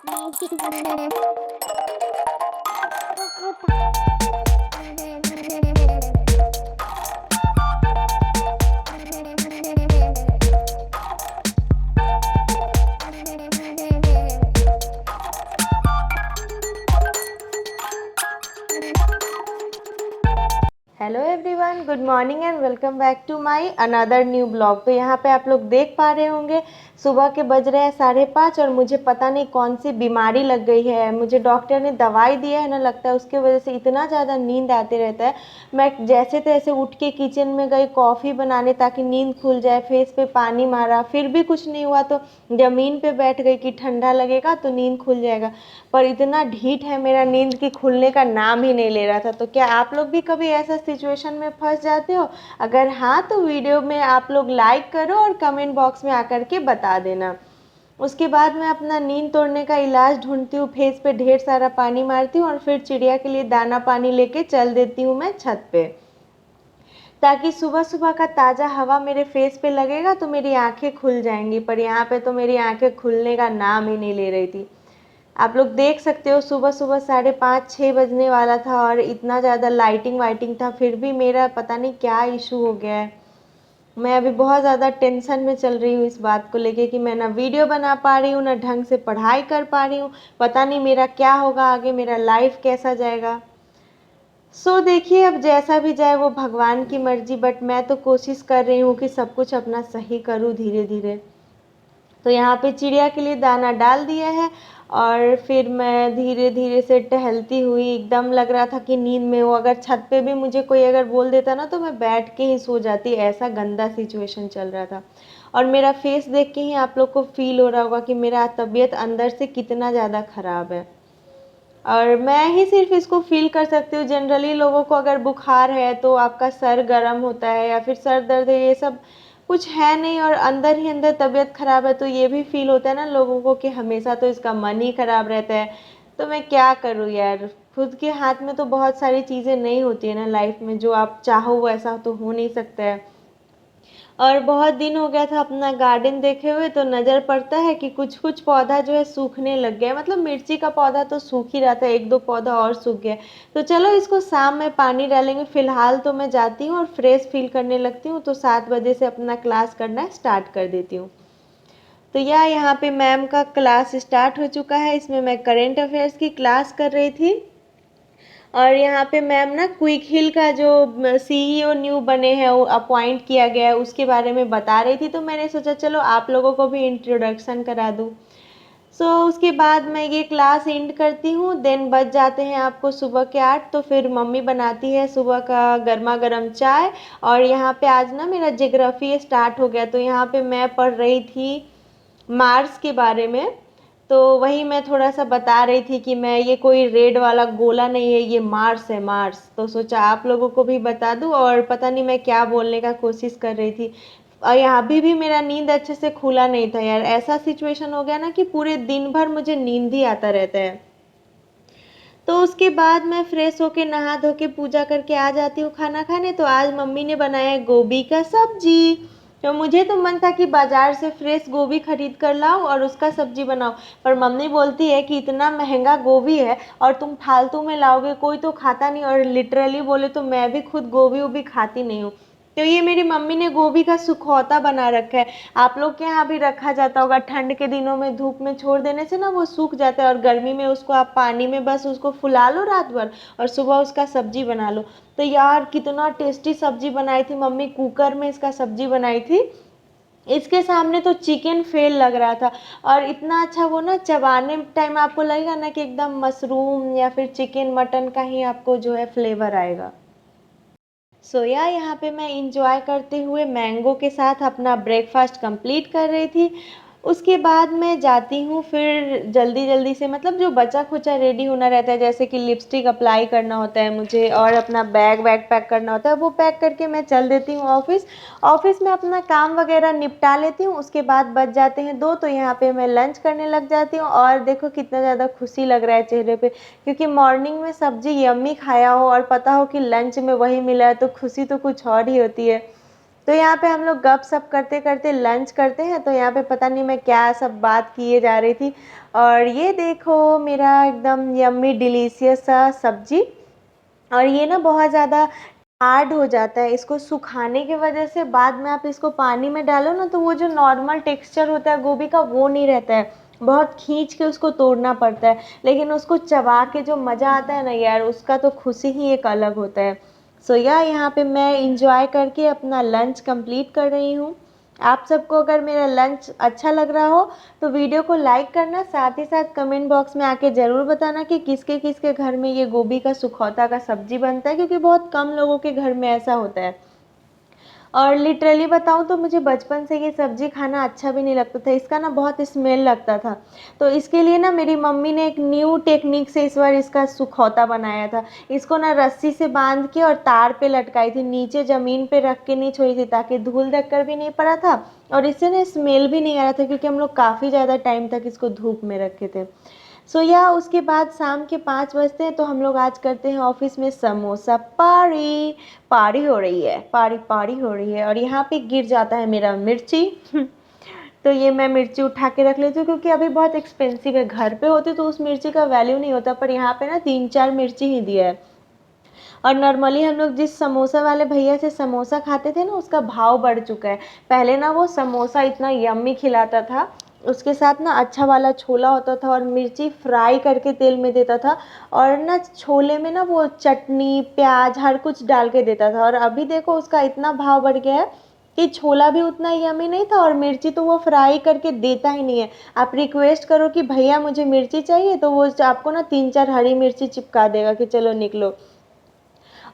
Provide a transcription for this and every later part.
Hello everyone, good morning and welcome back to my another new blog. तो यहाँ पे आप लोग देख पा रहे होंगे सुबह के बज रहे हैं 5:30 और मुझे पता नहीं कौन सी बीमारी लग गई है। मुझे डॉक्टर ने दवाई दिया है ना, लगता है उसकी वजह से इतना ज़्यादा नींद आते रहता है। मैं जैसे तैसे उठ के किचन में गई कॉफ़ी बनाने ताकि नींद खुल जाए, फेस पे पानी मारा, फिर भी कुछ नहीं हुआ तो ज़मीन पे बैठ गई कि ठंडा लगेगा तो नींद खुल जाएगा। पर इतना ढीठ है मेरा, नींद की खुलने का नाम ही नहीं ले रहा था। तो क्या आप लोग भी कभी ऐसा सिचुएशन में फंस जाते हो? अगर हाँ तो वीडियो में आप लोग लाइक करो और कमेंट बॉक्स में आकर के बता देना। उसके बाद मैं अपना नींद तोड़ने का इलाज ढूंढती हूँ, फेस पे ढेर सारा पानी मारती हूँ और फिर चिड़िया के लिए दाना पानी लेके चल देती हूँ मैं छत पे, ताकि सुबह सुबह का ताज़ा हवा मेरे फेस पे लगेगा तो मेरी आंखें खुल जाएंगी। पर यहाँ पे तो मेरी आंखें खुलने का नाम ही नहीं ले रही थी। आप लोग देख सकते हो सुबह सुबह 5:30-6 बजने वाला था और इतना ज़्यादा लाइटिंग वाइटिंग था, फिर भी मेरा पता नहीं क्या इशू हो गया है। मैं अभी बहुत ज़्यादा टेंशन में चल रही हूँ इस बात को लेके कि मैं ना वीडियो बना पा रही हूँ, ना ढंग से पढ़ाई कर पा रही हूँ। पता नहीं मेरा क्या होगा आगे, मेरा लाइफ कैसा जाएगा। देखिए, अब जैसा भी जाए वो भगवान की मर्जी, बट मैं तो कोशिश कर रही हूँ कि सब कुछ अपना सही करूँ धीरे धीरे। तो यहाँ पे चिड़िया के लिए दाना डाल दिया है और फिर मैं धीरे धीरे से टहलती हुई, एकदम लग रहा था कि नींद में हूँ। अगर छत पे भी मुझे कोई अगर बोल देता ना तो मैं बैठ के ही सो जाती, ऐसा गंदा सिचुएशन चल रहा था। और मेरा फेस देख के ही आप लोग को फील हो रहा होगा कि मेरा तबीयत अंदर से कितना ज़्यादा ख़राब है। और मैं ही सिर्फ इसको फील कर सकती हूँ। जनरली लोगों को अगर बुखार है तो आपका सर गर्म होता है या फिर सर दर्द है, ये सब कुछ है नहीं और अंदर ही अंदर तबीयत खराब है तो ये भी फील होता है ना लोगों को कि हमेशा तो इसका मन ही खराब रहता है। तो मैं क्या करूँ यार, खुद के हाथ में तो बहुत सारी चीज़ें नहीं होती है ना लाइफ में, जो आप चाहो वैसा तो हो नहीं सकता है। और बहुत दिन हो गया था अपना गार्डन देखे हुए, तो नज़र पड़ता है कि कुछ कुछ पौधा जो है सूखने लग गया है। मतलब मिर्ची का पौधा तो सूख ही रहा था, एक दो पौधा और सूख गया। तो चलो इसको शाम में पानी डालेंगे। फिलहाल तो मैं जाती हूँ और फ्रेश फील करने लगती हूँ, तो 7 बजे से अपना क्लास करना स्टार्ट कर देती हूँ। तो यहाँ पे मैम का क्लास स्टार्ट हो चुका है। इसमें मैं करेंट अफेयर्स की क्लास कर रही थी और यहाँ पे मैम ना क्विक हिल का जो सीईओ न्यू बने हैं, वो अपॉइंट किया गया है, उसके बारे में बता रही थी। तो मैंने सोचा चलो आप लोगों को भी इंट्रोडक्शन करा दूँ। उसके बाद मैं ये क्लास एंड करती हूँ। देन बज जाते हैं आपको सुबह के 8। तो फिर मम्मी बनाती है सुबह का गर्मा गर्म चाय। और यहाँ पे आज ना मेरा ज्योग्राफी स्टार्ट हो गया, तो यहाँ पे मैं पढ़ रही थी मार्स के बारे में। तो वही मैं थोड़ा सा बता रही थी कि मैं, ये कोई रेड वाला गोला नहीं है, ये मार्स है, मार्स। तो सोचा आप लोगों को भी बता दूं। और पता नहीं मैं क्या बोलने का कोशिश कर रही थी। और यहाँ भी मेरा नींद अच्छे से खुला नहीं था यार। ऐसा सिचुएशन हो गया ना कि पूरे दिन भर मुझे नींद ही आता रहता है। तो उसके बाद मैं फ्रेश होके नहा धो के पूजा करके आ जाती हूँ खाना खाने। तो आज मम्मी ने बनाया गोभी का सब्जी। तो मुझे तो मन था कि बाजार से फ्रेश गोभी खरीद कर लाओ और उसका सब्जी बनाओ। पर मम्मी बोलती है कि इतना महंगा गोभी है और तुम फालतू में लाओगे, कोई तो खाता नहीं। और लिटरली बोले तो मैं भी खुद गोभी वोभी खाती नहीं हूँ। तो ये मेरी मम्मी ने गोभी का सुखौता बना रखा है। आप लोग के यहाँ भी रखा जाता होगा। ठंड के दिनों में धूप में छोड़ देने से ना वो सूख जाता है और गर्मी में उसको आप पानी में बस उसको फुला लो रात भर और सुबह उसका सब्जी बना लो। तो यार कितना टेस्टी सब्जी बनाई थी मम्मी, कुकर में इसका सब्जी बनाई थी। इसके सामने तो चिकन फेल लग रहा था। और इतना अच्छा वो ना चबाने टाइम आपको लगेगा ना कि एकदम मशरूम या फिर चिकन मटन का ही आपको जो है फ्लेवर आएगा। यहाँ पे मैं इंजॉय करते हुए मैंगो के साथ अपना ब्रेकफास्ट कंप्लीट कर रही थी। उसके बाद मैं जाती हूँ फिर जल्दी जल्दी से, मतलब जो बचा खुचा रेडी होना रहता है, जैसे कि लिपस्टिक अप्लाई करना होता है मुझे और अपना बैग वैग पैक करना होता है, वो पैक करके मैं चल देती हूँ ऑफिस। ऑफिस में अपना काम वगैरह निपटा लेती हूँ। उसके बाद बच जाते हैं 2, तो यहाँ पे मैं लंच करने लग जाती हूँ। और देखो कितना ज़्यादा खुशी लग रहा है चेहरे पे, क्योंकि मॉर्निंग में सब्जी यम्मी खाया हो और पता हो कि लंच में वही मिला है, तो खुशी तो कुछ और ही होती है। तो यहाँ पे हम लोग गप सप करते करते लंच करते हैं। तो यहाँ पे पता नहीं मैं क्या सब बात किए जा रही थी। और ये देखो मेरा एकदम यम्मी डिलीशियस सा सब्जी। और ये ना बहुत ज़्यादा हार्ड हो जाता है, इसको सुखाने की वजह से बाद में आप इसको पानी में डालो ना तो वो जो नॉर्मल टेक्सचर होता है गोभी का वो नहीं रहता है, बहुत खींच के उसको तोड़ना पड़ता है। लेकिन उसको चबा के जो मज़ा आता है ना यार, उसका तो खुशी ही एक अलग होता है। सो या यहाँ पे मैं इंजॉय करके अपना लंच कंप्लीट कर रही हूँ। आप सबको अगर मेरा लंच अच्छा लग रहा हो तो वीडियो को लाइक करना, साथ ही साथ कमेंट बॉक्स में आके ज़रूर बताना कि किसके किसके घर में ये गोभी का सुखौता का सब्जी बनता है, क्योंकि बहुत कम लोगों के घर में ऐसा होता है। और लिटरली बताऊँ तो मुझे बचपन से ये सब्ज़ी खाना अच्छा भी नहीं लगता था, इसका ना बहुत स्मेल लगता था। तो इसके लिए ना मेरी मम्मी ने एक न्यू टेक्निक से इस बार इसका सुखौता बनाया था। इसको ना रस्सी से बांध के और तार पे लटकाई थी, नीचे ज़मीन पे रख के नहीं छोड़ी थी ताकि धूल धक्कर भी नहीं पड़ा था और इससे ना स्मेल भी नहीं आ रहा था, क्योंकि हम लोग काफ़ी ज़्यादा टाइम तक इसको धूप में रखे थे। सो या उसके बाद शाम के 5 बजते हैं तो हम लोग आज करते हैं ऑफिस में समोसा पारी। पारी हो रही है, पारी पारी हो रही है। और यहाँ पे गिर जाता है मेरा मिर्ची तो ये मैं मिर्ची उठा के रख लेती हूँ, क्योंकि अभी बहुत एक्सपेंसिव है। घर पे होती तो उस मिर्ची का वैल्यू नहीं होता, पर यहाँ पे ना 3-4 मिर्ची ही दिया है। और नॉर्मली हम लोग जिस समोसा वाले भैया से समोसा खाते थे ना, उसका भाव बढ़ चुका है। पहले ना वो समोसा इतना यम्मी खिलाता था, उसके साथ ना अच्छा वाला छोला होता था और मिर्ची फ्राई करके तेल में देता था। और ना छोले में ना वो चटनी प्याज हर कुछ डाल के देता था। और अभी देखो उसका इतना भाव बढ़ गया है कि छोला भी उतना यम्मी नहीं था और मिर्ची तो वो फ्राई करके देता ही नहीं है। आप रिक्वेस्ट करो कि भैया मुझे मिर्ची चाहिए तो वो आपको ना 3-4 हरी मिर्ची चिपका देगा कि चलो निकलो।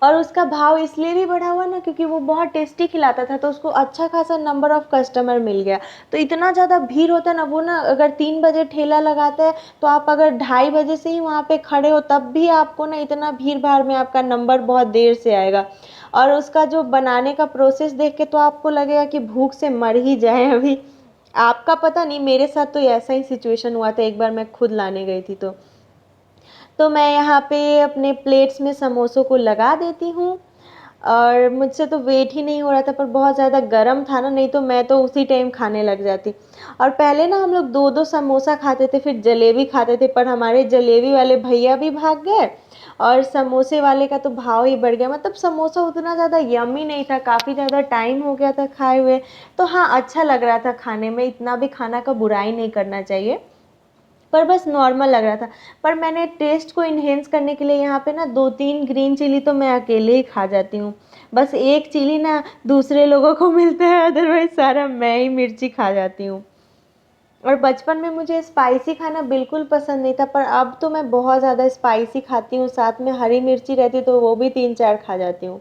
और उसका भाव इसलिए भी बढ़ा हुआ ना क्योंकि वो बहुत टेस्टी खिलाता था, तो उसको अच्छा खासा नंबर ऑफ कस्टमर मिल गया। तो इतना ज़्यादा भीड़ होता है ना, वो ना अगर 3 बजे ठेला लगाता है तो आप अगर 2:30 बजे से ही वहाँ पे खड़े हो तब भी आपको ना इतना भीड़ भाड़ में आपका नंबर बहुत देर से आएगा। और उसका जो बनाने का प्रोसेस देख के तो आपको लगेगा कि भूख से मर ही जाए अभी। आपका पता नहीं, मेरे साथ तो ऐसा ही सिचुएशन हुआ था, एक बार मैं खुद लाने गई थी तो मैं यहाँ पे अपने प्लेट्स में समोसों को लगा देती हूँ। और मुझसे तो वेट ही नहीं हो रहा था, पर बहुत ज़्यादा गर्म था ना, नहीं तो मैं तो उसी टाइम खाने लग जाती। और पहले ना हम लोग 2-2 समोसा खाते थे, फिर जलेबी खाते थे, पर हमारे जलेबी वाले भैया भी भाग गए और समोसे वाले का तो भाव ही बढ़ गया। मतलब समोसा उतना ज़्यादा यम्मी नहीं था, काफ़ी ज़्यादा टाइम हो गया था खाए हुए। तो हाँ, अच्छा लग रहा था खाने में, इतना भी खाना का बुराई नहीं करना चाहिए, पर बस नॉर्मल लग रहा था। पर मैंने टेस्ट को इन्हेंस करने के लिए यहाँ पे ना 2-3 ग्रीन चिली तो मैं अकेले ही खा जाती हूँ। बस एक चिली ना दूसरे लोगों को मिलता है, अदरवाइज सारा मैं ही मिर्ची खा जाती हूँ। और बचपन में मुझे स्पाइसी खाना बिल्कुल पसंद नहीं था, पर अब तो मैं बहुत ज़्यादा स्पाइसी खाती हूँ, साथ में हरी मिर्ची रहती तो वो भी 3-4 खा जाती हूँ।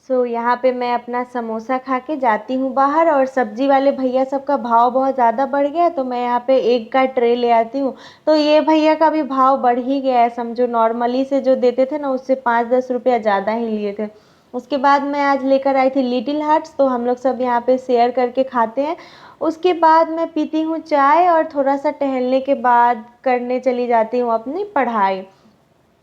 यहाँ पे मैं अपना समोसा खा के जाती हूँ बाहर, और सब्जी वाले भैया सबका भाव बहुत ज़्यादा बढ़ गया तो मैं यहाँ पे एग का ट्रे ले आती हूँ। तो ये भैया का भी भाव बढ़ ही गया है, समझो नॉर्मली से जो देते थे ना उससे 5-10 रुपया ज़्यादा ही लिए थे। उसके बाद मैं आज लेकर आई थी लिटिल हार्ट्स, तो हम लोग सब यहाँ पे शेयर करके खाते हैं। उसके बाद मैं पीती हूँ चाय और थोड़ा सा टहलने के बाद करने चली जाती हूँ अपनी पढ़ाई।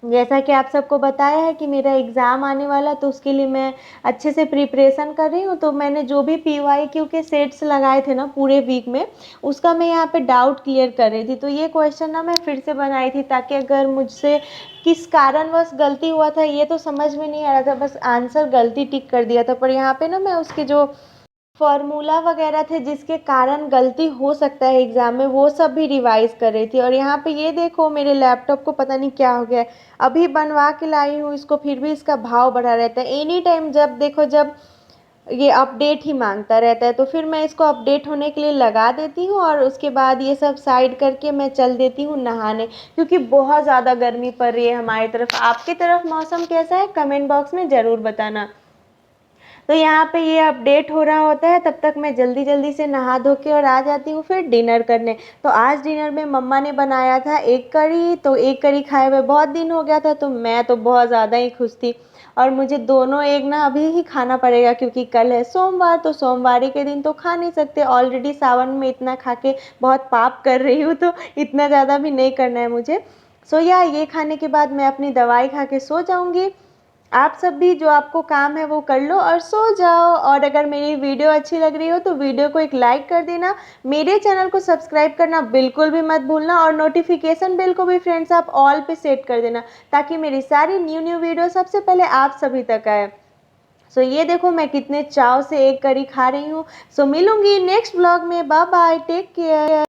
जैसा कि आप सबको बताया है कि मेरा एग्ज़ाम आने वाला, तो उसके लिए मैं अच्छे से प्रिपरेशन कर रही हूँ। तो मैंने जो भी PYQ के सेट्स लगाए थे ना पूरे वीक में, उसका मैं यहाँ पे डाउट क्लियर कर रही थी। तो ये क्वेश्चन ना मैं फिर से बनाई थी, ताकि अगर मुझसे किस कारणवश गलती हुआ था ये तो समझ में नहीं आ रहा था, बस आंसर गलती टिक कर दिया था। पर यहाँ पे ना मैं उसके जो फॉर्मूला वगैरह थे जिसके कारण गलती हो सकता है एग्ज़ाम में, वो सब भी रिवाइज़ कर रही थी। और यहाँ पे ये देखो मेरे लैपटॉप को पता नहीं क्या हो गया है, अभी बनवा के लाई हूँ इसको, फिर भी इसका भाव बढ़ा रहता है एनी टाइम। जब देखो जब ये अपडेट ही मांगता रहता है, तो फिर मैं इसको अपडेट होने के लिए लगा देती हूँ और उसके बाद ये सब साइड करके मैं चल देती हूँ नहाने, क्योंकि बहुत ज़्यादा गर्मी पड़ रही है हमारी तरफ। आपकी तरफ मौसम कैसा है कमेंट बॉक्स में ज़रूर बताना। तो यहाँ पे ये अपडेट हो रहा होता है, तब तक मैं जल्दी जल्दी से नहा धो के और आ जाती हूँ फिर डिनर करने। तो आज डिनर में मम्मा ने बनाया था एग करी, तो एग करी खाए हुए बहुत दिन हो गया था, तो मैं तो बहुत ज़्यादा ही खुश थी। और मुझे दोनों एग ना अभी ही खाना पड़ेगा, क्योंकि कल है सोमवार, तो सोमवारी के दिन तो खा नहीं सकते। ऑलरेडी सावन में इतना खा के बहुत पाप कर रही हूँ, तो इतना ज़्यादा भी नहीं करना है मुझे। ये खाने के बाद मैं अपनी दवाई खा के सो जाऊँगी। आप सब भी जो आपको काम है वो कर लो और सो जाओ। और अगर मेरी वीडियो अच्छी लग रही हो तो वीडियो को एक लाइक कर देना, मेरे चैनल को सब्सक्राइब करना बिल्कुल भी मत भूलना, और नोटिफिकेशन बेल को भी फ्रेंड्स आप ऑल पे सेट कर देना, ताकि मेरी सारी न्यू न्यू वीडियो सबसे पहले आप सभी तक आए। सो ये देखो मैं कितने चाव से एक करी खा रही हूँ। सो मिलूंगी नेक्स्ट ब्लॉग में। Bye bye, take care.